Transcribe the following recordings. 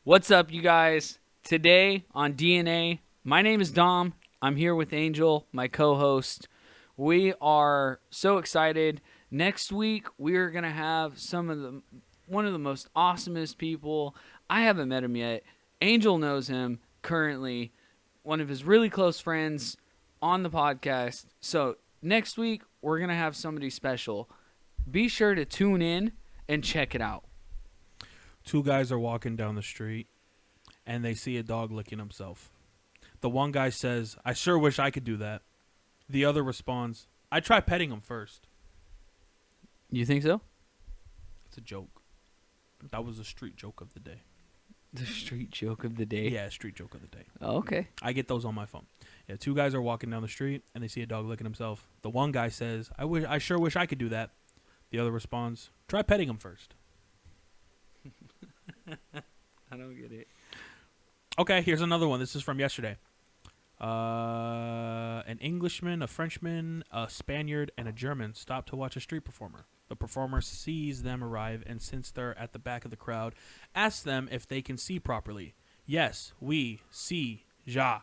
What's up, you guys? Today on DNA, my name is Dom. I'm here with Angel, my co-host. We are so excited. Next week, we're gonna have one of the most awesomest people. I haven't met him yet. Angel knows him currently. One of his really close friends on the podcast. So next week, we're gonna have somebody special. Be sure to tune in and check it out. Two guys are walking down the street and they see a dog licking himself. The one guy says, "I sure wish I could do that." The other responds, "I'd try petting him first." You think so? It's a joke. That was a street joke of the day. The street joke of the day. Yeah, street joke of the day. Oh, okay. I get those on my phone. Yeah, two guys are walking down the street and they see a dog licking himself. The one guy says, I sure wish I could do that." The other responds, "Try petting him first." I don't get it. Okay, here's another one. This is from yesterday. An Englishman, a Frenchman, a Spaniard, and a German stop to watch a street performer. The performer sees them arrive, and since they're at the back of the crowd, asks them if they can see properly. "Yes, we see, ja."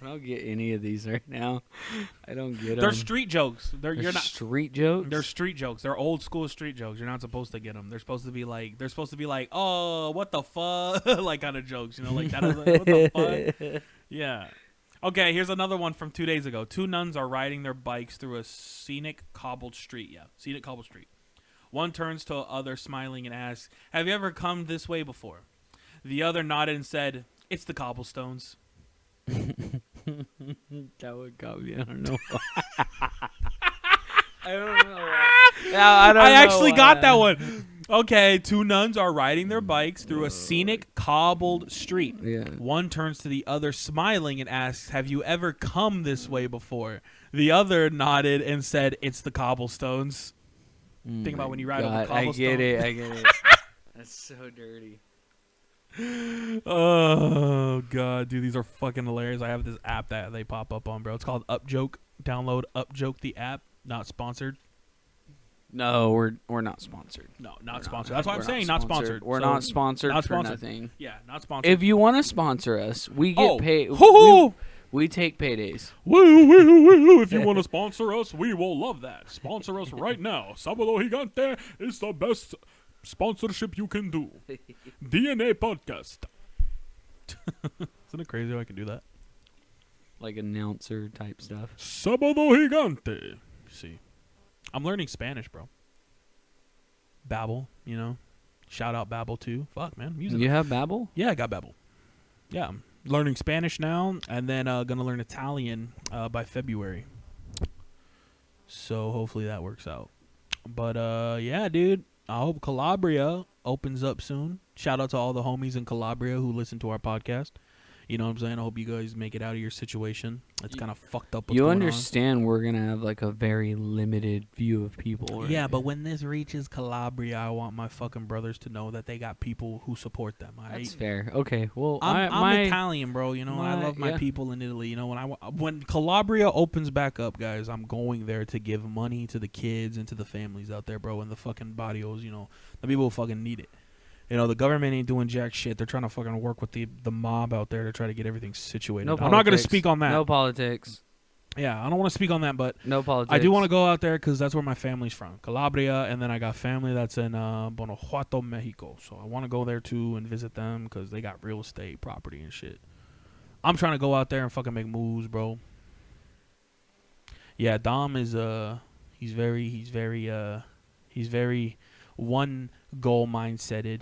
I don't get any of these right now. I don't get them. They're street jokes. You're not street jokes? They're street jokes. They're old school street jokes. You're not supposed to get them. They're supposed to be like, "Oh, what the fuck," like kind of jokes, like that. What the fuck? Yeah. Okay, here's another one from 2 days ago. Two nuns are riding their bikes through a scenic cobbled street. Yeah, scenic cobbled street. One turns to the other, smiling, and asks, "Have you ever come this way before?" The other nodded and said, "It's the cobblestones." That would got me. I don't know. I don't know. I actually got that one. Okay, two nuns are riding their bikes through a scenic cobbled street. Yeah. One turns to the other, smiling, and asks, "Have you ever come this way before?" The other nodded and said, "It's the cobblestones." Think about when you ride over cobblestones. I get it. That's so dirty. Oh, God, dude, these are fucking hilarious. I have this app that they pop up on, bro. It's called UpJoke. Download UpJoke, the app. Not sponsored. No, we're not sponsored. No, not sponsored. That's what I'm saying. Not sponsored. We're not sponsored not for sponsored. nothing. Yeah, not sponsored. If you want to sponsor us, we get paid. We take paydays. Woo. If you want to sponsor us, we will love that. Sponsor us right now. Sábado Gigante is the best sponsorship you can do. DNA podcast. Isn't it crazy how I can do that? Like announcer type stuff. Sábado Gigante. See, I'm learning Spanish, bro. Babbel, Shout out Babbel too. Fuck, man. You have Babbel? Yeah, I got Babbel. Yeah, I'm learning Spanish now, and then gonna learn Italian by February. So hopefully that works out. But yeah, dude. I hope Calabria opens up soon. Shout out to all the homies in Calabria who listen to our podcast. You know what I'm saying? I hope you guys make it out of your situation. It's kind of fucked up what's You going understand we're going to have like a very limited view of people. Right? Yeah, but when this reaches Calabria, I want my fucking brothers to know that they got people who support them. That's fair. Okay, well, I'm Italian, bro. And I love my people in Italy. When Calabria opens back up, guys, I'm going there to give money to the kids and to the families out there, bro, and the fucking barrios, the people who fucking need it. The government ain't doing jack shit. They're trying to fucking work with the mob out there to try to get everything situated. I'm not going to speak on that. No politics. Yeah, I don't want to speak on that, but no politics. I do want to go out there because that's where my family's from, Calabria, and then I got family that's in Guanajuato, Mexico. So I want to go there too and visit them because they got real estate, property, and shit. I'm trying to go out there and fucking make moves, bro. Yeah, Dom is he's very one goal mindseted.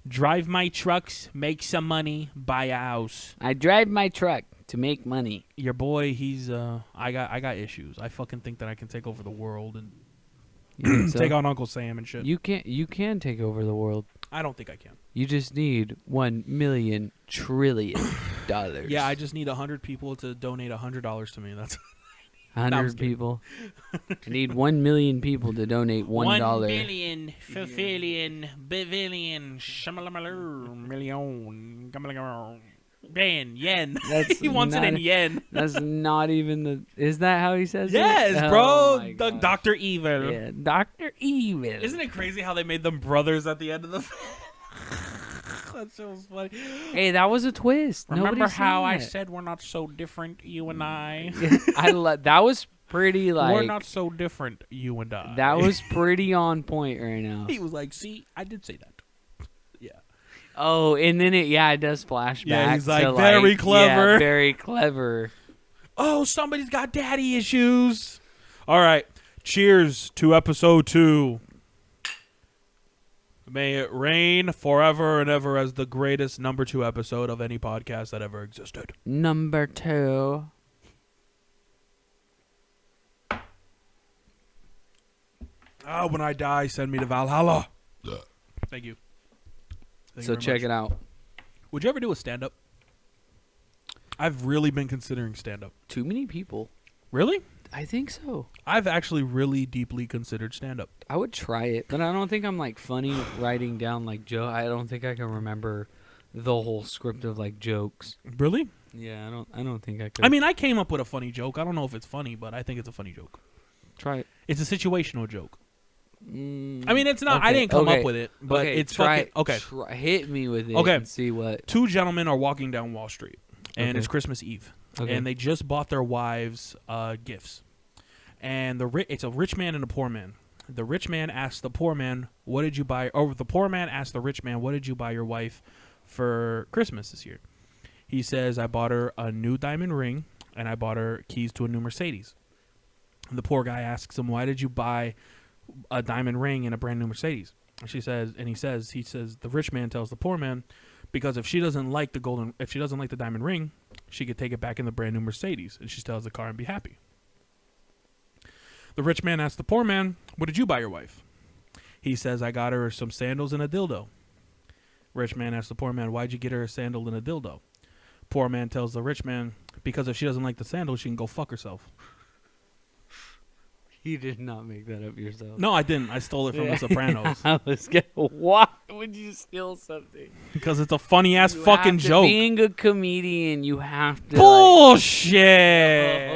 Drive my trucks, make some money, buy a house. I drive my truck to make money. Your boy, he's I got issues. I fucking think that I can take over the world and take on Uncle Sam and shit. You can take over the world. I don't think I can. You just need $1 million trillion. Yeah, I just need 100 people to donate $100 to me. That's 100 people. I need 1 million people to donate $1. 1 billion, billion, million. yen. That's He wants it in yen. That's not even the. Is that how he says it? Yes, Oh bro. my The gosh. Dr. Evil. Yeah, Dr. Evil. Isn't it crazy how they made them brothers at the end of the That shit was funny. Hey, that was a twist. Remember Nobody's how seen I that. said we're not so different, you and I? That was pretty like. We're not so different, you and I. That was pretty on point right now. He was like, see, I did say that. Yeah. Oh, and then it does flash Yeah, back he's like, to very clever. Yeah, very clever. Oh, somebody's got daddy issues. All right. Cheers to episode 2. May it reign forever and ever as the greatest number 2 episode of any podcast that ever existed. Number 2. When I die, send me to Valhalla. Thank you. So check it out. Would you ever do a stand-up? I've really been considering stand-up. Too many people. Really? I think so. I've actually really deeply considered stand-up. I would try it, but I don't think I'm like funny writing down like joke. I don't think I can remember the whole script of like jokes. Really? Yeah, I don't think I could. I mean, I came up with a funny joke. I don't know if it's funny, but I think it's a funny joke. Try it. It's a situational joke. I mean, it's not. Okay, I didn't come up with it, but it's fucking okay. Hit me with it. Okay. And see what. 2 gentlemen are walking down Wall Street, and Okay. it's Christmas Eve, Okay. and they just bought their wives gifts. And it's a rich man and a poor man. The rich man asks the poor man, "What did you buy?" Or the poor man asks the rich man, "What did you buy your wife for Christmas this year?" He says, "I bought her a new diamond ring, and I bought her keys to a new Mercedes." And the poor guy asks him, "Why did you buy a diamond ring and a brand new Mercedes?" And he says, the rich man tells the poor man, "Because if she doesn't like the diamond ring, she could take it back in the brand new Mercedes, and she still has the car and be happy." The rich man asks the poor man, "What did you buy your wife?" He says, "I got her some sandals and a dildo." Rich man asks the poor man, "Why'd you get her a sandal and a dildo?" Poor man tells the rich man, "Because if she doesn't like the sandals, she can go fuck herself." You did not make that up yourself. No, I didn't. I stole it from The Sopranos. I was gonna. Why would you steal something? Because it's a funny ass You fucking have to, joke. Being a comedian, you have to. Bullshit.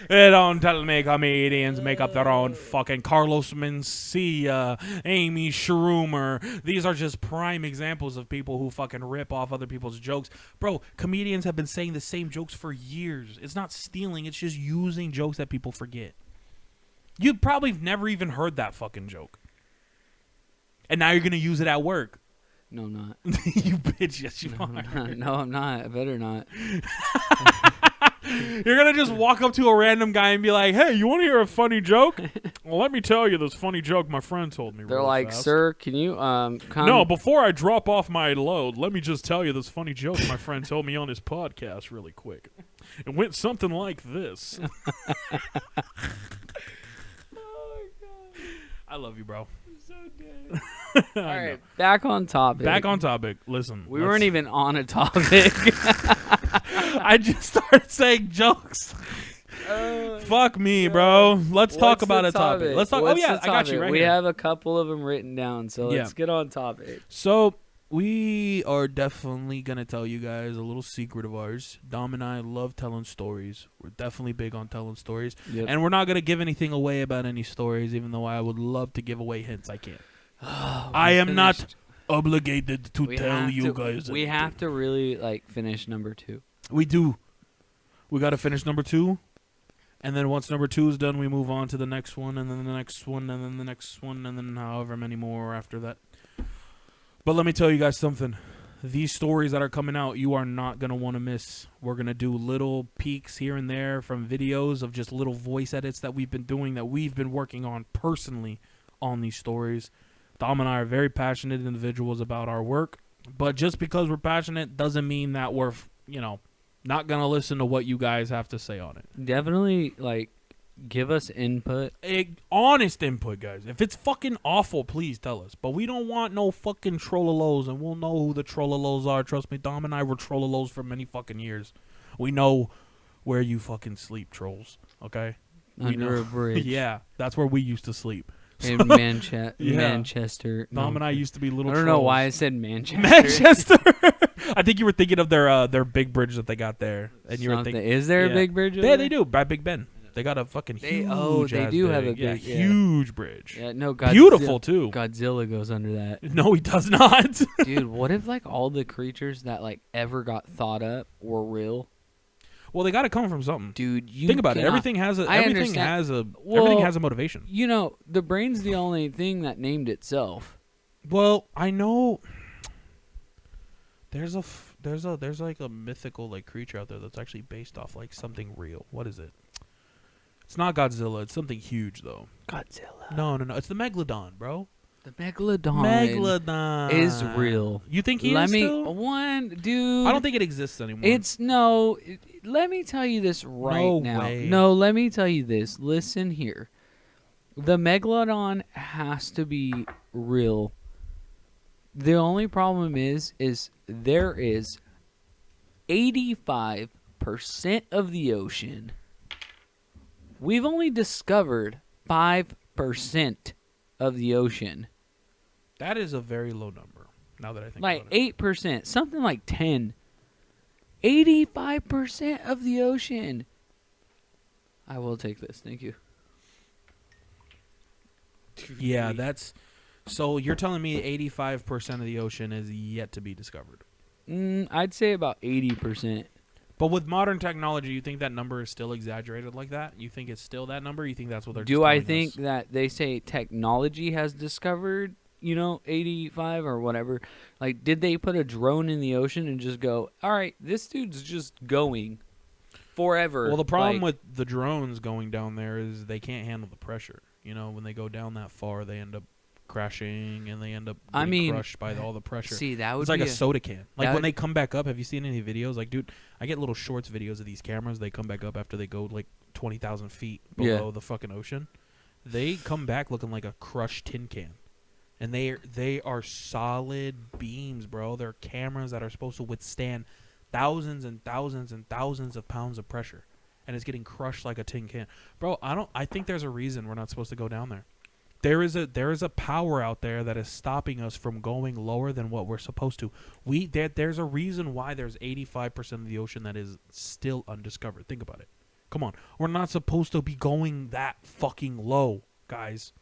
Don't tell me comedians make up their own fucking Carlos Mencia, Amy Schumer. These are just prime examples of people who fucking rip off other people's jokes. Bro, comedians have been saying the same jokes for years. It's not stealing. It's just using jokes that people forget. You'd probably never even heard that fucking joke. And now you're going to use it at work. No, I'm not. You bitch. Yes, you No, are. I'm not. No, I'm not. I better not. You're going to just walk up to a random guy and be like, "Hey, you want to hear a funny joke?" "Well, let me tell you this funny joke my friend told me They're really like, fast." "Sir, can you come?" No, before I drop off my load, let me just tell you this funny joke my friend told me on his podcast really quick. It went something like this. I love you, bro. All right, back on topic. Back on topic. Listen. We weren't even on a topic. I just started saying jokes. Fuck me, bro. Let's talk about a topic. Let's talk. What's oh, yeah, the I got you right We here. have a couple of them written down, so Yeah. let's get on topic. So, we are definitely going to tell you guys a little secret of ours. Dom and I love telling stories. We're definitely big on telling stories. Yep. And we're not going to give anything away about any stories, even though I would love to give away hints. I can't. I am not obligated to tell you guys. We have to really like finish number 2. We do. We got to finish number 2. And then once number 2 is done, we move on to the next one, and then the next one, and then the next one, and then however many more after that. But let me tell you guys something. These stories that are coming out, you are not going to want to miss. We're going to do little peeks here and there from videos of just little voice edits that we've been doing, that we've been working on personally on these stories. Dom and I are very passionate individuals about our work. But just because we're passionate doesn't mean that we're, not going to listen to what you guys have to say on it. Definitely, like, give us input. Honest input, guys. If it's fucking awful, please tell us. But we don't want no fucking trollalos, and we'll know who the trollalos are. Trust me, Dom and I were trollalos for many fucking years. We know where you fucking sleep, trolls. Okay? Under a bridge. Yeah, that's where we used to sleep. In Yeah. Manchester. Dom No. and I used to be little I don't trolls. know why I said Manchester. Manchester. I think you were thinking of their big bridge that they got there, and you were Something. thinking, Is there a yeah. big bridge? Yeah, they do. By Big Ben, they got a fucking They- huge. oh, they ass do have big- a big- yeah. huge bridge. Yeah, no. Beautiful too. Godzilla goes under that. No, he does not. Dude, what if like all the creatures that like ever got thought up were real? Well, they got to come from something. Dude, you Think about it. cannot- Everything has a. I Everything understand. has a. Well, everything has a motivation. You know, the brain's the only thing that named itself. Well, I know. There's like a mythical like creature out there that's actually based off like something real. What is it? It's not Godzilla. It's something huge though. Godzilla. No. It's the Megalodon, bro. The megalodon. Megalodon is real. You think he Let is me still? one dude. I don't think it exists anymore. It's no. Let me tell you this right No now. way. No, let me tell you this. Listen here. The megalodon has to be real. The only problem is there is 85% of the ocean. We've only discovered 5% of the ocean. that is a very low number. Now that I think Like about it. 8%, something like 10. 85% of the ocean. I will take this. Thank you. Yeah, that's. So you're telling me 85% of the ocean is yet to be discovered. I'd say about 80%. But with modern technology, you think that number is still exaggerated like that? You think it's still that number? You think that's what they're Do just I telling think us? that they say technology has discovered, 85 or whatever? Like, did they put a drone in the ocean and just go, all right, this dude's just going forever? Well, the problem Like, with the drones going down there is they can't handle the pressure. When they go down that far, they end up crashing and they end up getting crushed by all the pressure. See, that would It's like be a soda can. Like that when would- they come back up, have you seen any videos? Like, dude, I get little shorts videos of these cameras. They come back up after they go like 20,000 feet below the fucking ocean. They come back looking like a crushed tin can. And they are solid beams, bro. They're cameras that are supposed to withstand thousands and thousands and thousands of pounds of pressure. And it's getting crushed like a tin can. Bro, I think there's a reason we're not supposed to go down there. There is a power out there that is stopping us from going lower than what we're supposed to. There's a reason why there's 85% of the ocean that is still undiscovered. Think about it. Come on. We're not supposed to be going that fucking low, guys.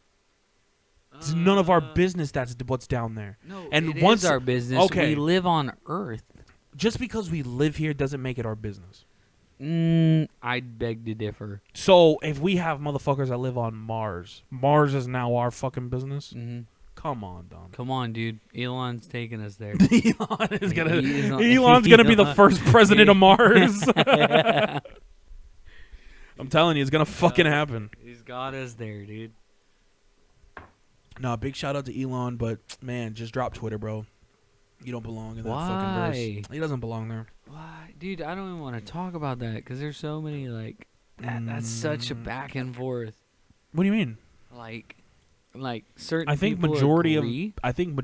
It's none of our business that's what's down there. No, And it once is our business. okay. We live on Earth. Just because we live here doesn't make it our business. I'd beg to differ. So if we have motherfuckers that live on Mars is now our fucking business. Mm-hmm. Come on, Dom. Come on, dude. Elon's taking us there. Elon's gonna be the Elon- first president of Mars. I'm telling you, it's gonna fucking happen. He's got us there, dude. No, big shout out to Elon, but man, just drop Twitter, bro. You don't belong in that fucking Why? verse. He doesn't belong there. Why, dude? I don't even want to talk about that because there's so many like that's such a back and forth. What do you mean? Like certain. I think people majority agree. of Certain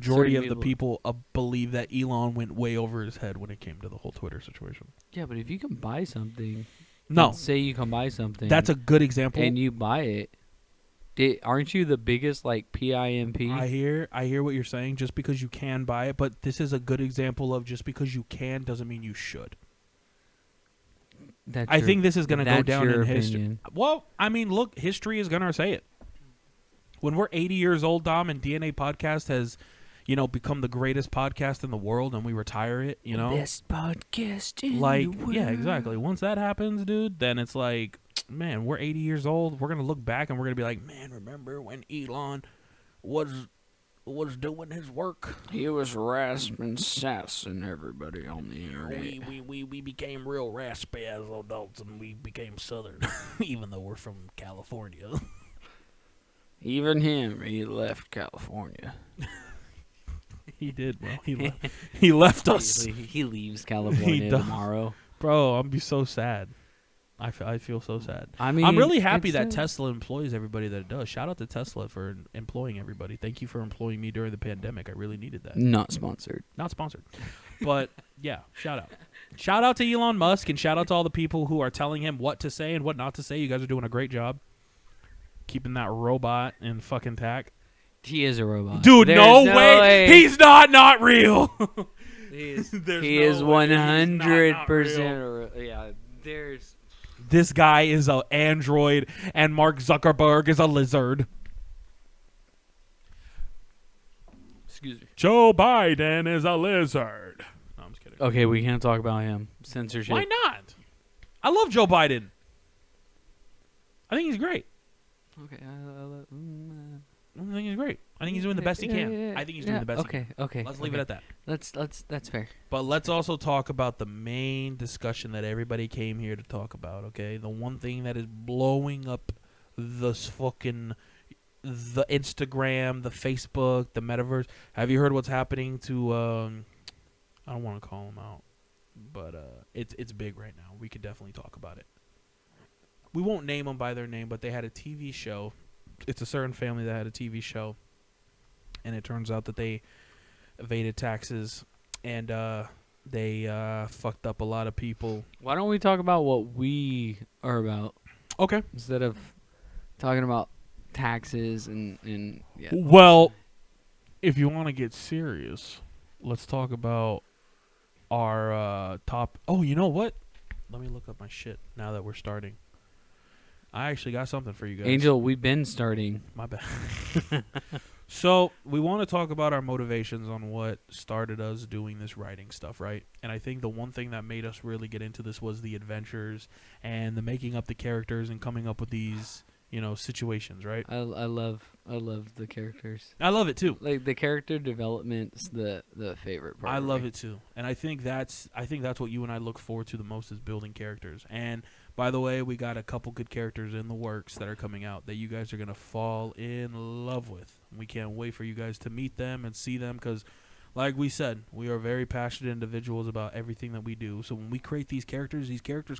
the people- people believe that Elon went way over his head when it came to the whole Twitter situation. Yeah, but if you can buy something, No, let's say you can buy something. that's a good example. and you buy it. Aren't you the biggest like PIMP? I hear what you're saying. Just because you can buy it, but this is a good example of just because you can doesn't mean you should. I think this is going to go that's down your in history. opinion. Well, I mean, look, history is going to say it. When we're 80 years old, Dom, and DNA Podcast has, become the greatest podcast in the world, and we retire it, Best podcast in like, the world. yeah, exactly. Once that happens, dude, then it's like, man, we're 80 years old. We're going to look back and we're going to be like, man, remember when Elon was doing his work? He was rasping sassing everybody on the internet. We became real raspy as adults, and we became Southern, even though we're from California. Even him, he left California. He did, bro. He left us. He leaves California does. tomorrow. Bro, I'm be so sad. I feel so sad. I mean, I'm really happy it's that a- Tesla employs everybody that it does. Shout out to Tesla for employing everybody. Thank you for employing me during the pandemic. I really needed that. Not sponsored. Not sponsored. But, yeah, shout out. Shout out to Elon Musk, and shout out to all the people who are telling him what to say and what not to say. You guys are doing a great job. keeping that robot in fucking tack. He is a robot. Dude, There's no way. He's not real. He is. There's He no is way. He's 100%. Yeah. There's. This guy is an android, and Mark Zuckerberg is a lizard. Excuse me. Joe Biden is a lizard. No, I'm just kidding. Okay, we can't talk about him. Censorship. Why not? I love Joe Biden. I think he's great. Okay. I think he's great. I think he's doing the best he can. I think he's doing the best he can. Okay. Let's leave it at that. That's fair. But let's also talk about the main discussion that everybody came here to talk about, okay? The one thing that is blowing up the Instagram, the Facebook, the metaverse. Have you heard what's happening to I don't want to call them out, but it's big right now. We could definitely talk about it. We won't name them by their name, but they had a TV show. It's a certain family that had a TV show, and it turns out that they evaded taxes, and they fucked up a lot of people. Why don't we talk about what we are about? Okay. Instead of talking about taxes and yeah. Well, if you want to get serious, let's talk about our top. Oh, you know what? Let me look up my shit now that we're starting. I actually got something for you guys. Angel, we've been starting. My bad. So we want to talk about our motivations on what started us doing this writing stuff, right? And I think the one thing that made us really get into this was the adventures and the making up the characters and coming up with these, situations, right? I love the characters. I love it too. Like the character development's the favorite part. I love it too. And I think that's what you and I look forward to the most is building characters. And by the way, we got a couple good characters in the works that are coming out that you guys are going to fall in love with. We can't wait for you guys to meet them and see them because, like we said, we are very passionate individuals about everything that we do. So when we create these characters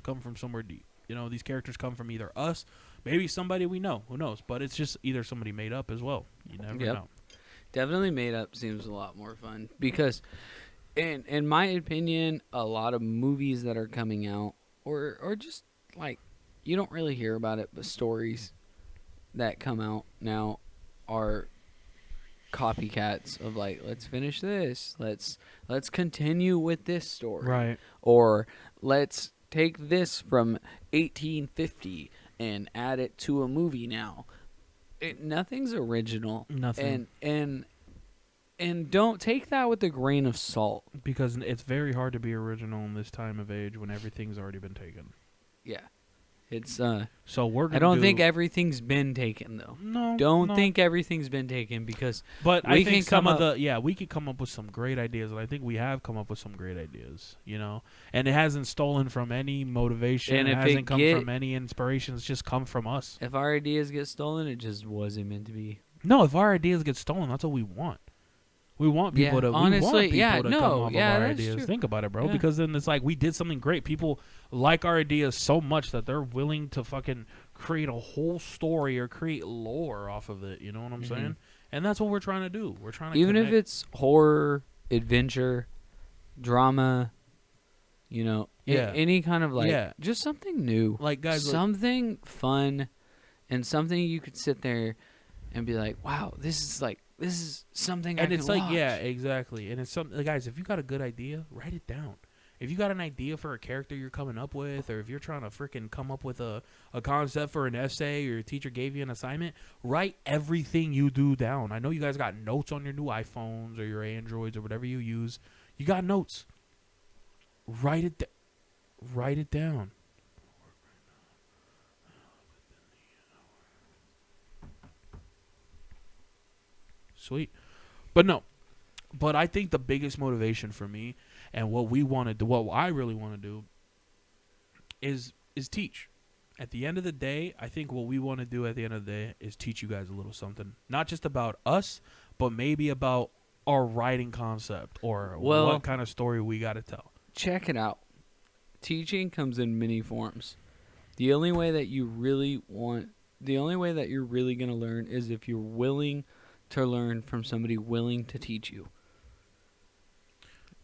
come from somewhere deep. These characters come from either us, maybe somebody we know. Who knows? But it's just either somebody made up as well. You never know. Definitely made up seems a lot more fun because, in my opinion, a lot of movies that are coming out or just like you don't really hear about it, but stories that come out now are copycats of like let's finish this, let's continue with this story, Right? Or let's take this from 1850 and add it to a movie now. Nothing's original. Nothing. And don't take that with a grain of salt Because it's very hard to be original in this time of age when everything's already been taken. Yeah. It's So we're gonna I don't think everything's been taken though. No. Don't think everything's been taken because But we I think can we could come up with some great ideas, and I think we have come up with some great ideas, And it hasn't stolen from any motivation. And it if hasn't come from any inspiration. It's just come from us. If our ideas get stolen, it just wasn't meant to be. No, if our ideas get stolen, that's what we want. We want people to come up with our ideas. True. Think about it, bro. Yeah. Because then it's like we did something great. People like our ideas so much that they're willing to fucking create a whole story or create lore off of it. You know what I'm saying? And that's what we're trying to do. We're trying to if it's horror, adventure, drama, any kind of just something new, like guys, something fun, and something you could sit there and be like, wow, this is something I and could it's like watch. Yeah, exactly. And it's something, guys, if you got a good idea, write it down. If you got an idea for a character you're coming up with, or if you're trying to freaking come up with a concept for an essay, or your teacher gave you an assignment, write everything you do down. I know you guys got notes on your new iPhones or your Androids or whatever you use. You got notes. Write it down. Sweet. But I think the biggest motivation for me and what I really want to do is teach. At the end of the day, I think what we want to do at the end of the day is teach you guys a little something. Not just about us, but maybe about our writing concept or what kind of story we got to tell. Check it out. Teaching comes in many forms. The only way that you're really going to learn is if you're willing to learn from somebody willing to teach you.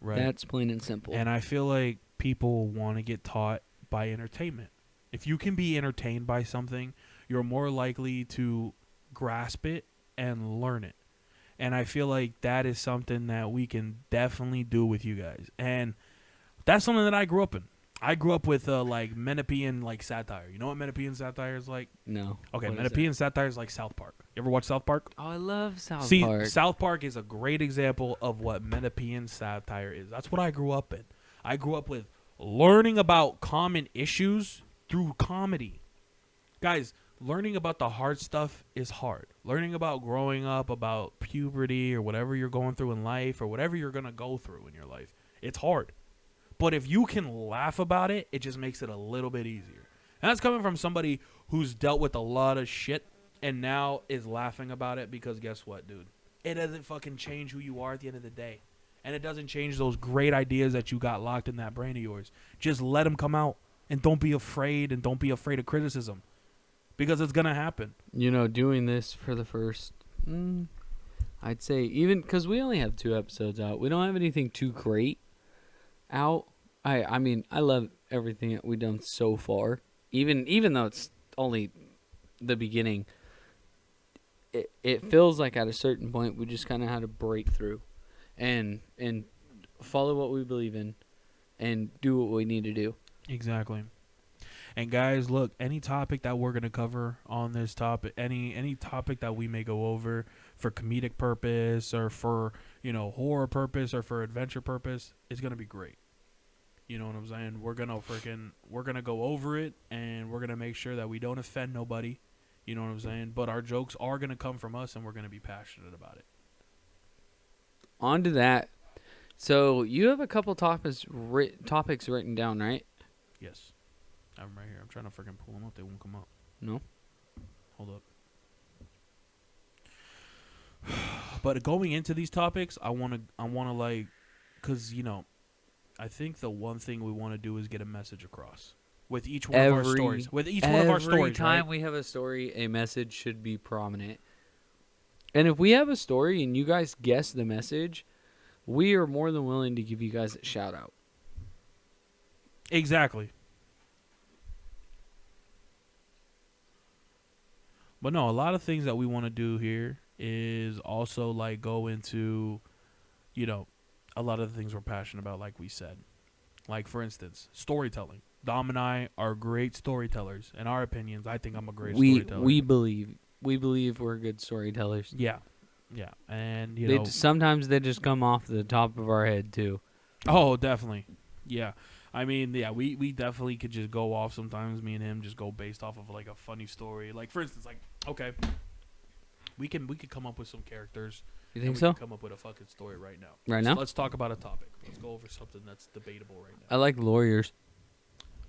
Right. That's plain and simple. And I feel like people want to get taught by entertainment. If you can be entertained by something, you're more likely to grasp it and learn it. And I feel like that is something that we can definitely do with you guys. And that's something that I grew up in. I grew up with like Menippean like satire. You know what Menippean satire is like? No. Okay, What is Menippean satire is like South Park. You ever watch South Park? Oh, I love South See, Park. South Park is a great example of what Menippean satire is. That's what I grew up in. I grew up with learning about common issues through comedy. Guys, learning about the hard stuff is hard. Learning about growing up, about puberty or whatever you're going through in life or whatever you're going to go through in your life, it's hard. But if you can laugh about it, it just makes it a little bit easier. And that's coming from somebody who's dealt with a lot of shit and now is laughing about it because guess what, dude? It doesn't fucking change who you are at the end of the day. And it doesn't change those great ideas that you got locked in that brain of yours. Just let them come out and don't be afraid and don't be afraid of criticism because it's going to happen. You know, doing this for the first, I'd say, even because we only have 2 episodes out, we don't have anything too great out. I mean, I love everything that we've done so far. Even though it's only the beginning, it feels like at a certain point we just kind of had to break through and follow what we believe in and do what we need to do. Exactly. And guys, look, any topic that we're going to cover on this topic, any topic that we may go over for comedic purpose or for, horror purpose or for adventure purpose, is going to be great. You know what I'm saying? We're going to go over it and we're going to make sure that we don't offend nobody. You know what I'm saying? But our jokes are going to come from us and we're going to be passionate about it. On to that. So you have a couple topics written down, right? Yes. I have them right here. I'm trying to freaking pull them up. They won't come up. No. Hold up. But going into these topics, I want to like, because, I think the one thing we want to do is get a message across with each one of our stories. With each one of our stories, every time right? we have a story, a message should be prominent. And if we have a story and you guys guess the message, we are more than willing to give you guys a shout out. Exactly. But no, a lot of things that we want to do here is also like go into, a lot of the things we're passionate about, like we said. Like, for instance, storytelling. Dom and I are great storytellers. In our opinions, I think I'm a great storyteller. We believe we're good storytellers. Yeah. Yeah. And, sometimes they just come off the top of our head, too. Oh, definitely. Yeah. I mean, yeah, we definitely could just go off sometimes. Me and him just go based off of, like, a funny story. Like, for instance, like, okay, we could come up with some characters. You think we so? Can come up with a fucking story right now. Right now? Let's talk about a topic. Let's go over something that's debatable right I now. like lawyers.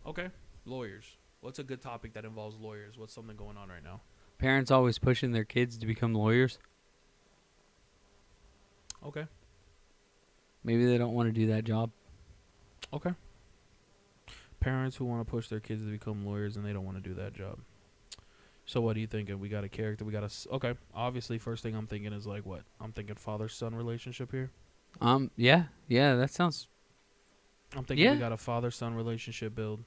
Okay, lawyers. What's a good topic that involves lawyers? What's something going on right now? Parents always pushing their kids to become lawyers. Okay. Maybe they don't want to do that job. Okay. Parents who want to push their kids to become lawyers and they don't want to do that job. So what are you thinking? We got a character. We got a... Okay. Obviously, first thing I'm thinking is like what? I'm thinking father-son relationship here. Yeah, that sounds... I'm thinking we got a father-son relationship build.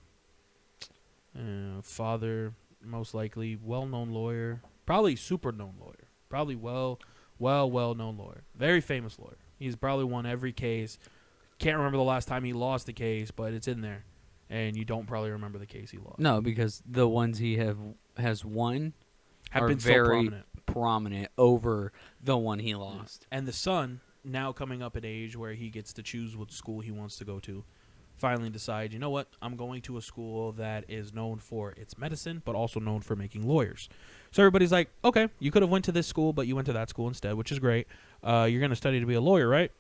Father, most likely, well-known lawyer. Probably super-known lawyer. Probably well-known lawyer. Very famous lawyer. He's probably won every case. Can't remember the last time he lost the case, but it's in there. And you don't probably remember the case he lost. No, because the ones he has won have are been very so prominent over the one he lost. And the son, now coming up in age where he gets to choose what school he wants to go to, finally decides, you know what, I'm going to a school that is known for its medicine, but also known for making lawyers. So everybody's like, okay, you could have went to this school, but you went to that school instead, which is great. You're going to study to be a lawyer, right?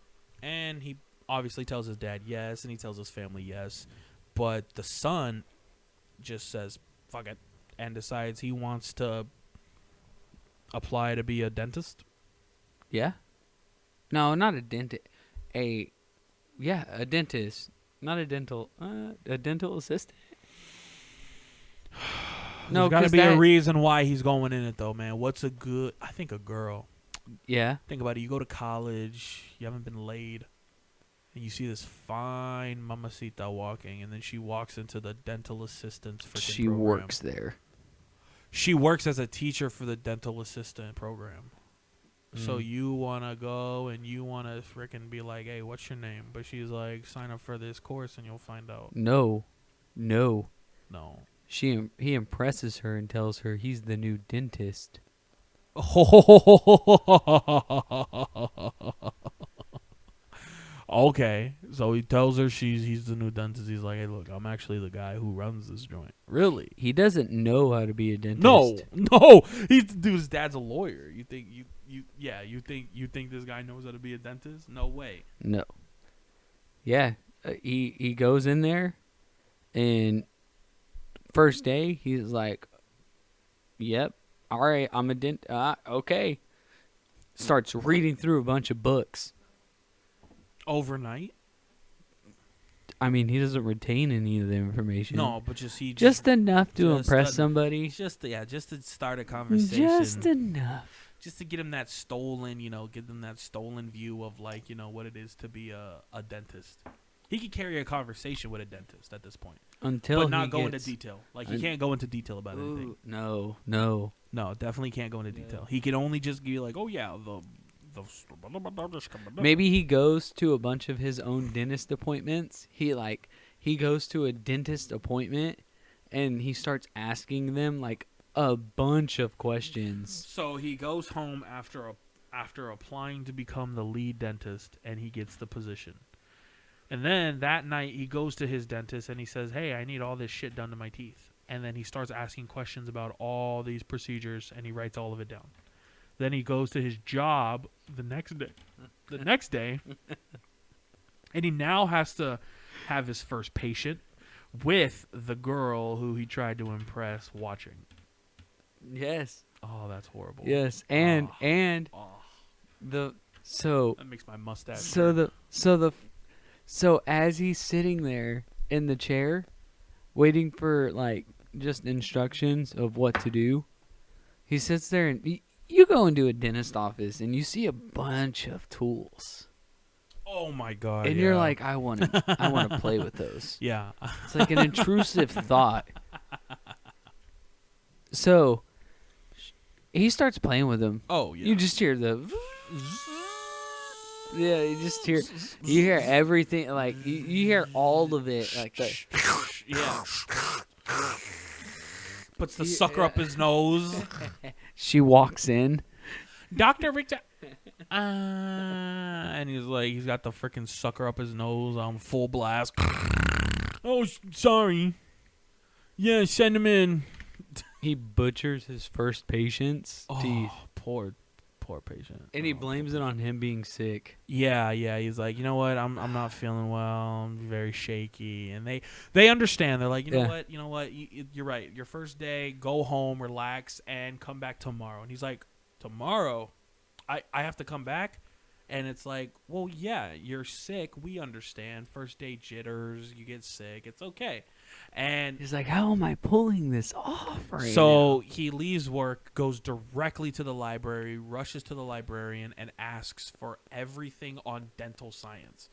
And he obviously tells his dad yes, and he tells his family yes. But the son just says, fuck it, and decides he wants to apply to be a dentist. Yeah? No, not a dentist. A dentist. Not a dental assistant. No, there's got to be a reason why he's going in it, though, man. I think a girl. Yeah. Think about it. You go to college, you haven't been laid, and you see this fine mamacita walking, and then she walks into the dental assistant's freaking She program. works there. She works as a teacher for the dental assistant program. So Mm. you want to go and you want to freaking be like, hey, what's your name? But she's like, sign up for this course and you'll find out. No. No. He impresses her and tells her he's the new dentist. Okay. So he tells her he's the new dentist. He's like, hey, look, I'm actually the guy who runs this joint. Really? He doesn't know how to be a dentist. No. His dad's a lawyer. You think you think this guy knows how to be a dentist? No way. No. Yeah. He goes in there, and first day he's like, "Yep, all right, I'm a dent. Okay." Starts reading through a bunch of books. Overnight? I mean, he doesn't retain any of the information. No, but just enough to just impress somebody. Just to start a conversation. Just enough. Just to get him that stolen, give them that stolen view of like, what it is to be a dentist. He could carry a conversation with a dentist at this point, But not go into detail. Like he can't go into detail about anything. No. No, definitely can't go into detail. He can only just be like, oh yeah, the Maybe he goes to a bunch of his own dentist appointments. He goes to a dentist appointment and he starts asking them like a bunch of questions. So he goes home after applying to become the lead dentist, and he gets the position. And then that night he goes to his dentist and he says, hey, I need all this shit done to my teeth. And then he starts asking questions about all these procedures, and he writes all of it down. Then he goes to his job the next day, and he now has to have his first patient with the girl who he tried to impress watching. Yes. Oh, that's horrible. Yes, and that makes my mustache. So as he's sitting there in the chair, waiting for like just instructions of what to do, he sits there and you go into a dentist office and you see a bunch of tools. Oh my god! And you're like, I want to play with those. Yeah, it's like an intrusive thought. So he starts playing with them. Oh yeah. You just hear the. Yeah, you hear everything, like you hear all of it, like that. Yeah. Puts the sucker up his nose. She walks in. Dr. Victor. And he's got the freaking sucker up his nose on full blast. Oh, sorry. Yeah, send him in. He butchers his first patient's teeth. Poor patient. And he blames it on him being sick. Yeah. He's like, you know what? I'm not feeling well. I'm very shaky. And they understand. They're like, you know what? You're right. Your first day, go home, relax, and come back tomorrow. And he's like, tomorrow? I have to come back? And it's like, well, yeah, you're sick. We understand. First day jitters. You get sick. It's okay. And he's like, how am I pulling this off right now? So he leaves work, goes directly to the library, rushes to the librarian, and asks for everything on dental science.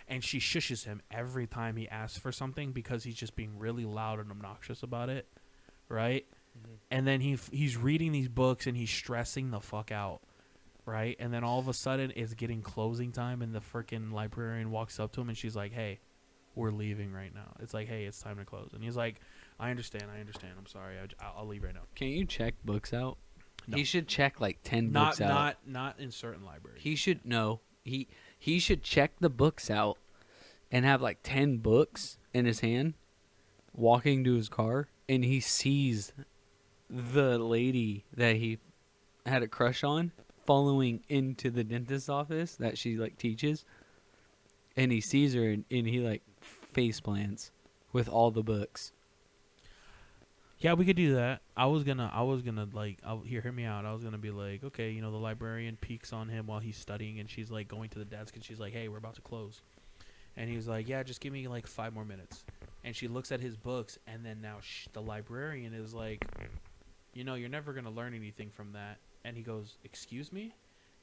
And she shushes him every time he asks for something because he's just being really loud and obnoxious about it, right? Mm-hmm. And then he's reading these books and he's stressing the fuck out, right? And then all of a sudden it's getting closing time and the freaking librarian walks up to him and she's like, hey, we're leaving right now. It's like, hey, it's time to close. And he's like, I understand. I'm sorry. I'll leave right now. Can you check books out? No. He should check like 10 books out. Not in certain libraries. He should He should check the books out and have like 10 books in his hand, walking to his car, and he sees the lady that he had a crush on following into the dentist's office that she like teaches, and he sees her and he like face plants with all the books. Yeah, we could do that. I was gonna like, hear me out. I was gonna be like, okay, the librarian peeks on him while he's studying, and she's like going to the desk, and she's like, hey, we're about to close. And he's like, yeah, just give me like 5 more minutes. And she looks at his books, and then now the librarian is like, you're never gonna learn anything from that. And he goes, excuse me?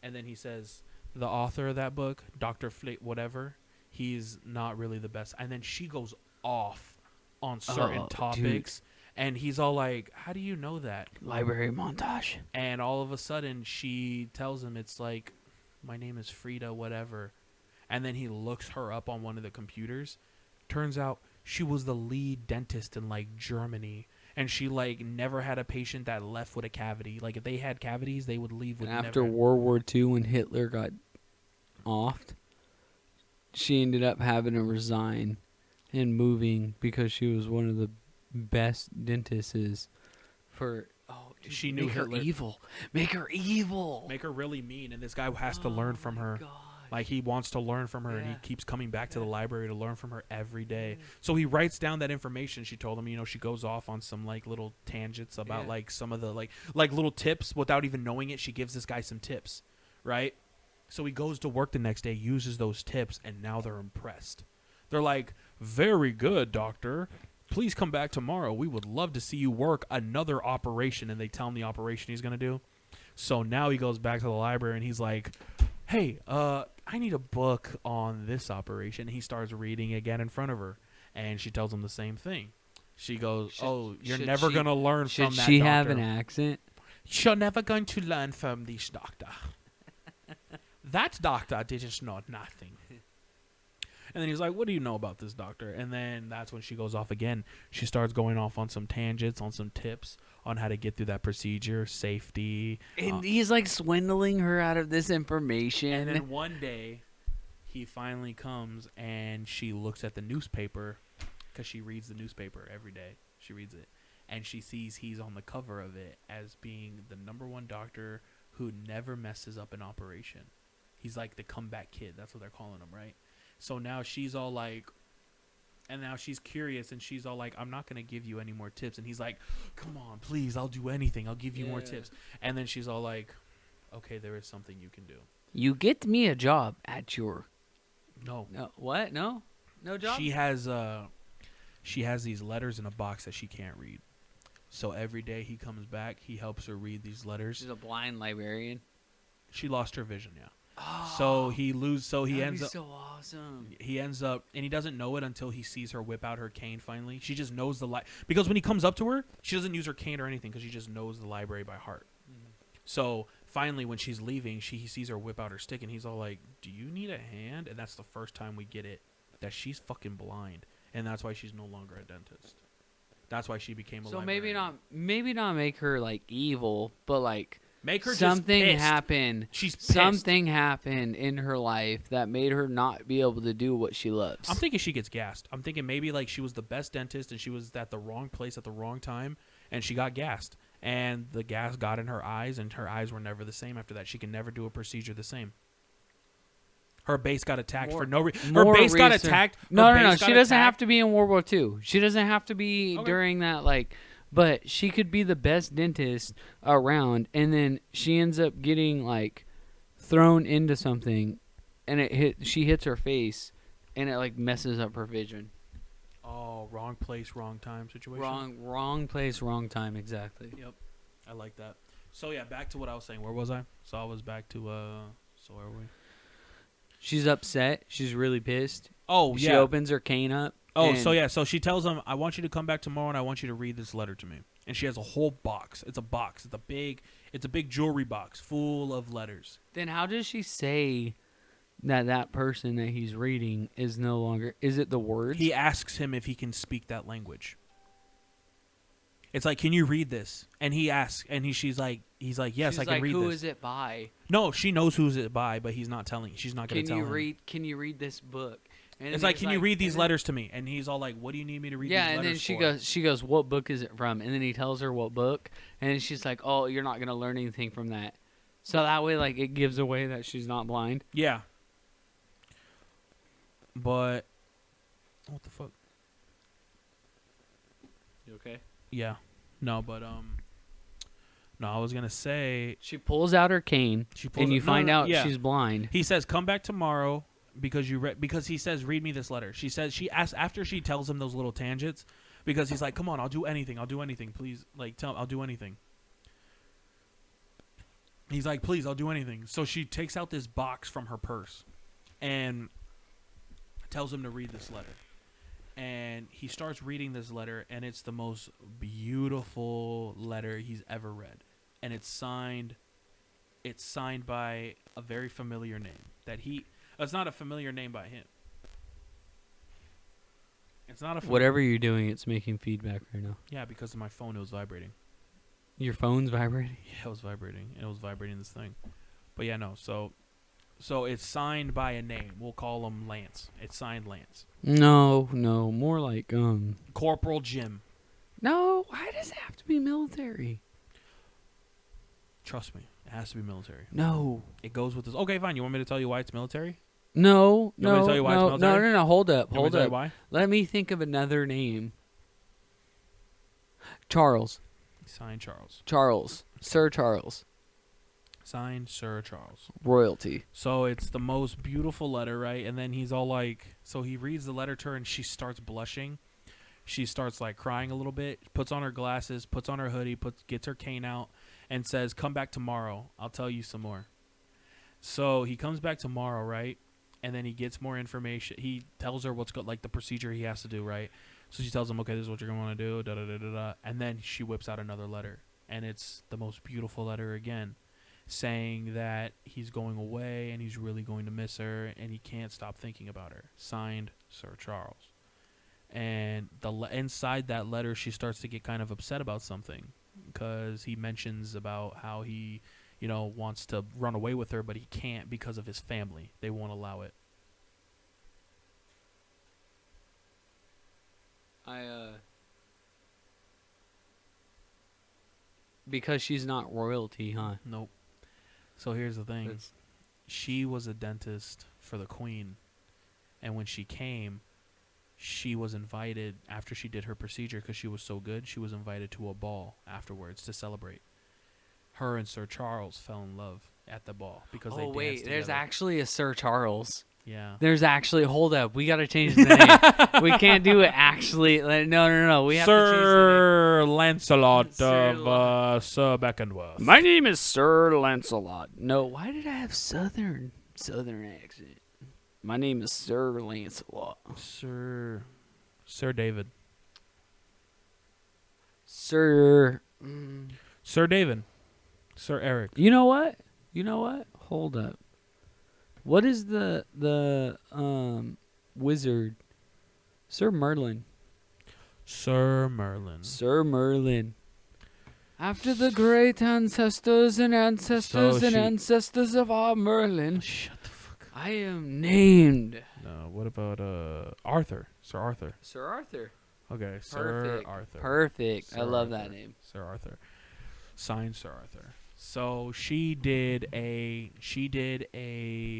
And then he says, the author of that book, Dr. whatever, he's not really the best. And then she goes off on certain topics. Dude. And he's all like, how do you know that? Library montage. And all of a sudden, she tells him, it's like, my name is Frida, whatever. And then he looks her up on one of the computers. Turns out she was the lead dentist in, like, Germany. And she, like, never had a patient that left with a cavity. Like, if they had cavities, they would leave with And after never. World War II, when Hitler got offed, she ended up having to resign and moving because she was one of the best dentists for. Oh, dude, She knew make her Hitler. evil. Make her evil. Make her really mean. And this guy has to learn from her. God. Like, he wants to learn from her, and he Yeah. keeps coming back to the library to learn from her every day. So he writes down that information. She told him, you know, she goes off on some, like, little tangents about, like, some of the, like little tips. Without even knowing it, she gives this guy some tips, right? So he goes to work the next day, uses those tips, and now they're impressed. They're like, very good, doctor. Please come back tomorrow. We would love to see you work another operation. And they tell him the operation he's going to do. So now he goes back to the library, and he's like, hey, I need a book on this operation. He starts reading again in front of her, and she tells him the same thing. She goes, you're never going to learn from that doctor. Should she have an accent? You're never going to learn from this doctor. That doctor didn't know nothing. And then he's like, what do you know about this doctor? And then that's when she goes off again. She starts going off on some tangents, on some tips on how to get through that procedure, safety. And he's like swindling her out of this information. And then one day, he finally comes and she looks at the newspaper because she reads the newspaper every day. She reads it. And she sees he's on the cover of it as being the #1 doctor who never messes up an operation. He's like the comeback kid. That's what they're calling him, right? So now she's all like, and now she's curious, and she's all like, I'm not going to give you any more tips. And he's like, come on, please, I'll do anything. I'll give you more tips. And then she's all like, okay, there is something you can do. You get me a job at your... No. No. What? No? No job? She has these letters in a box that she can't read. So every day he comes back, he helps her read these letters. She's a blind librarian. She lost her vision, yeah. Oh, So he ends up so awesome. he ends up, and he doesn't know it until he sees her whip out her cane finally. She just knows because when he comes up to her, she doesn't use her cane or anything because she just knows the library by heart. Mm-hmm. So finally, when she's leaving, he sees her whip out her stick, and he's all like, do you need a hand? And that's the first time we get it, that she's fucking blind, and that's why she's no longer a dentist. That's why she became a librarian. So maybe not make her like evil, but like make her something just pissed. happen. She's pissed. Something happened in her life that made her not be able to do what she loves. I'm thinking she gets gassed. I'm thinking maybe like she was the best dentist and she was at the wrong place at the wrong time, and she got gassed. And the gas got in her eyes, and her eyes were never the same after that. She can never do a procedure the same. Her base got attacked for no reason. Her base got attacked. No. She doesn't have to be in World War II. She doesn't have to be during that, like, but she could be the best dentist around, and then she ends up getting, like, thrown into something, and she hits her face, and it, like, messes up her vision. Oh, wrong place, wrong time situation. Wrong place, wrong time, exactly. Yep. I like that. So, yeah, back to what I was saying. Where was I? So, I was back to, so where were we? She's upset. She's really pissed. Oh, She yeah. opens her cane up. Oh, so yeah. So she tells him, I want you to come back tomorrow, and I want you to read this letter to me. And she has a whole box. It's a box. It's a big jewelry box full of letters. Then how does she say that person that he's reading is no longer... Is it the words? He asks him if he can speak that language. It's like, can you read this? And he asks, and he's like, yes, I can read this. Who is it by? No, she knows who's it by, but he's not telling. She's not going to tell him. Can you read this book? And it's like, can you read these letters to me? And he's all like, what do you need me to read these letters for? Yeah, and then she goes, what book is it from? And then he tells her what book, and then she's like, oh, you're not going to learn anything from that. So that way, like, it gives away that she's not blind. Yeah. But what the fuck? You okay? Yeah. No, but no, I was gonna say she pulls out her cane, and you find out she's blind. He says, "Come back tomorrow because because he says, read me this letter." She says she asks after she tells him those little tangents, because he's like, "Come on, I'll do anything. I'll do anything. Please, like, I'll do anything." He's like, "Please, I'll do anything." So she takes out this box from her purse, and tells him to read this letter. And he starts reading this letter, and it's the most beautiful letter he's ever read. And it's signed by a very familiar name that it's not a familiar name by him. It's not a Whatever you're doing, it's making feedback right now. Yeah, because of my phone, it was vibrating. Your phone's vibrating? Yeah, it was vibrating. It was vibrating this thing. But yeah, no. So it's signed by a name. We'll call him Lance. It's signed Lance. No, more like Corporal Jim. No, why does it have to be military? Trust me, it has to be military. No. It goes with this. Okay, fine. You want me to tell you why it's military? No, You want me to tell you why it's military? No. Hold up. You want me to tell you why? Let me think of another name. Charles. Signed Charles. Charles. Sir Charles. Signed Sir Charles. Royalty. So it's the most beautiful letter, right? And then he's all like, so he reads the letter to her, and she starts blushing. She starts like crying a little bit, puts on her glasses, puts on her hoodie, gets her cane out, and says, "Come back tomorrow. I'll tell you some more." So he comes back tomorrow, right? And then he gets more information. He tells her what's like the procedure he has to do, right? So she tells him, "Okay, this is what you're going to want to do." Da da da da da. And then she whips out another letter, and it's the most beautiful letter again, saying that he's going away and he's really going to miss her, and he can't stop thinking about her. Signed, Sir Charles. And inside that letter, she starts to get kind of upset about something, because he mentions about how he, wants to run away with her, but he can't because of his family. They won't allow it. Because she's not royalty, huh? Nope. So here's the thing. She was a dentist for the queen, and when she came, she was invited, after she did her procedure, because she was so good, she was invited to a ball afterwards to celebrate. Her and Sir Charles fell in love at the ball because they danced together. There's actually a Sir Charles. Yeah. There's actually, hold up, we got to change the name. We can't do it actually. No. We have to change the name. Sir Lancelot of Sir Beckenworth. My name is Sir Lancelot. No, why did I have southern accent? My name is Sir Lancelot. Sir David. Sir David. Sir Eric. You know what? Hold up. What is the wizard? Sir Merlin. Sir Merlin. After the great ancestors and ancestors of our Merlin. Shut the fuck up. I am named. No, what about Arthur? Sir Arthur. Sir Arthur. Okay, Sir Arthur. Perfect. Sir I love Arthur. that name. Sir Arthur. Signed Sir Arthur. So she did a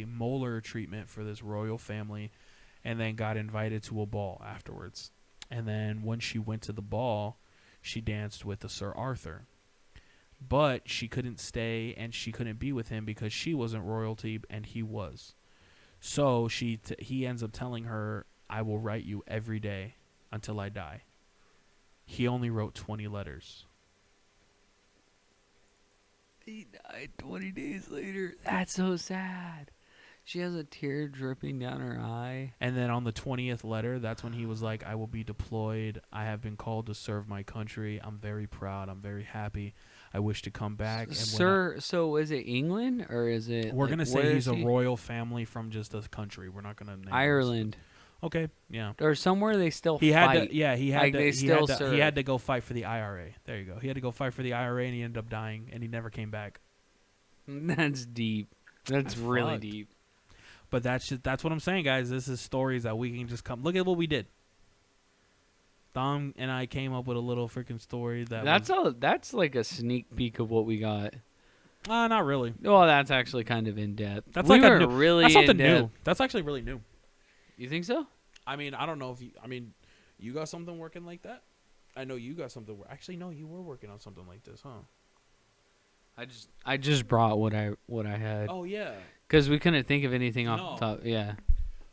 molar treatment for this royal family, and then got invited to a ball afterwards. And then when she went to the ball, she danced with the Sir Arthur. But she couldn't stay and she couldn't be with him because she wasn't royalty and he was. So he ends up telling her, "I will write you every day until I die." He only wrote 20 letters. He died 20 days later. That's so sad. She has a tear dripping down her eye. And then on the 20th letter, that's when he was like, "I will be deployed. I have been called to serve my country. I'm very proud. I'm very happy. I wish to come back." And Sir, so is it England or is it... We're going to say he's a royal family from just a country. We're not going to name Ireland. Okay, yeah. Or somewhere they still fight. He had to go fight for the IRA. There you go. He had to go fight for the IRA, and he ended up dying, and he never came back. That's deep. That's really fucked. deep. But that's what I'm saying, guys. This is stories that we can just come. Look at what we did. Dom and I came up with a little freaking story that's like a sneak peek of what we got. Not really. Well, that's actually kind of in depth. That's we like were really that's something in depth. new. That's actually really new. You think so? I mean, I don't know if you. I mean, you got something working like that? I know you got something. Actually, no, you were working on something like this, huh? I just brought what I had. Oh yeah. Because we couldn't think of anything off the top. Yeah.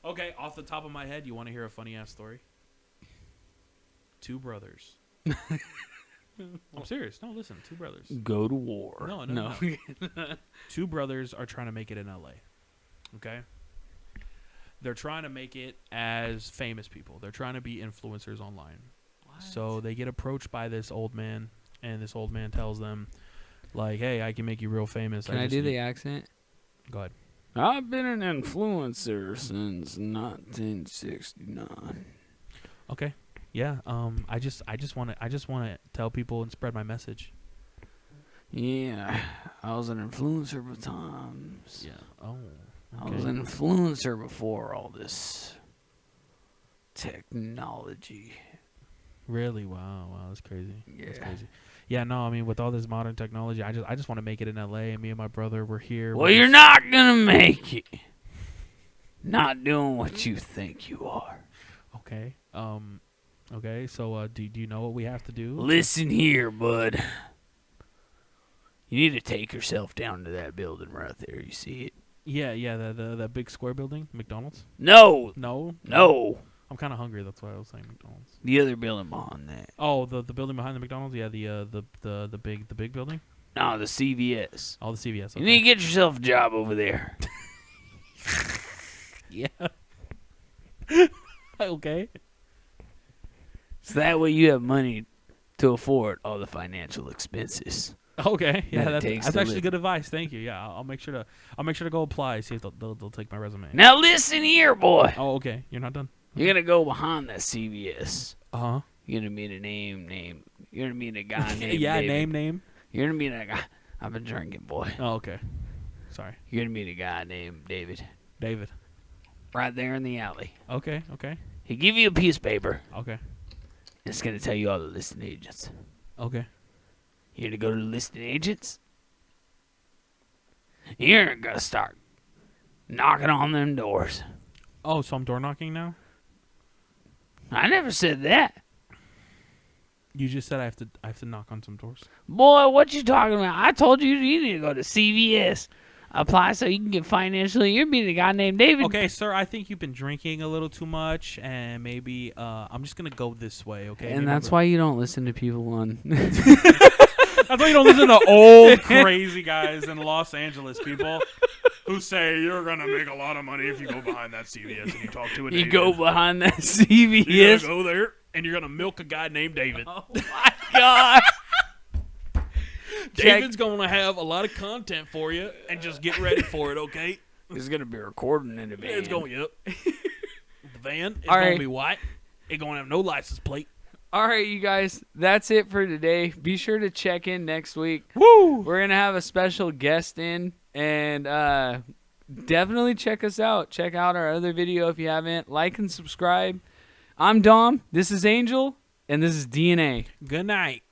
Okay, off the top of my head, you want to hear a funny ass story? Two brothers. I'm serious. No, listen. Two brothers. Go to war. No. Two brothers are trying to make it in LA. Okay. they're trying to make it as famous people. They're trying to be influencers online. What? So they get approached by this old man, and this old man tells them, like, hey, I can make you real famous. Can I do the accent? Go ahead. I've been an influencer since 1969. Okay. Yeah. I just want to tell people and spread my message. Yeah, I was an influencer for times. Yeah. Oh. Okay. I was an influencer before all this technology. Really? Wow, that's crazy. Yeah. That's crazy. Yeah, no, I mean, with all this modern technology, I just want to make it in LA, and me and my brother were here. Well, you're not gonna make it. Not doing what you think you are. Okay. Okay. So, do you know what we have to do? Listen here, bud. You need to take yourself down to that building right there. You see it? Yeah. The big square building, McDonald's. No. No. I'm kind of hungry. That's why I was saying McDonald's. The other building behind that. Oh, the building behind the McDonald's. Yeah, the big building. No, the CVS. Oh, the CVS. Okay. You need to get yourself a job over there. Yeah. Okay. So that way you have money to afford all the financial expenses. Okay. Yeah, that it takes that's to actually live. good advice. Thank you. Yeah, I'll make sure to go apply. See if they'll take my resume. Now listen here, boy. Oh, okay. You're not done. You're gonna go behind that CVS. Uh-huh. You're gonna meet a name. You're gonna meet a guy named Yeah, David. name. You're gonna meet a guy. I've been drinking, boy. Oh, okay. Sorry. You're gonna meet a guy named David. David. Right there in the alley. Okay. He give you a piece of paper. Okay. It's gonna tell you all the listing agents. Okay. You're gonna go to the listing agents. You're gonna start knocking on them doors. Oh, so I'm door knocking now? I never said that. You just said I have to knock on some doors. Boy, what you talking about? I told you you need to go to CVS. Apply so you can get financially. You're meeting a guy named David. Okay, sir, I think you've been drinking a little too much, and maybe I'm just gonna go this way, okay? And that's why you don't listen to people on. That's why you don't listen to old crazy guys in Los Angeles, people who say you're gonna make a lot of money if you go behind that CVS and you talk to a You David. go behind that You're CVS. gonna go there and you're gonna milk a guy named David. Oh my God. David's gonna have a lot of content for you, and just get ready for it, okay? There's gonna be a recording in the van. It's going yep. The van is All gonna right. be white. It's gonna have no license plate. All right, you guys. That's it for today. Be sure to check in next week. Woo! We're gonna have a special guest in, and definitely check us out. Check out our other video if you haven't. Like and subscribe. I'm Dom. This is Angel, and this is DNA. Good night.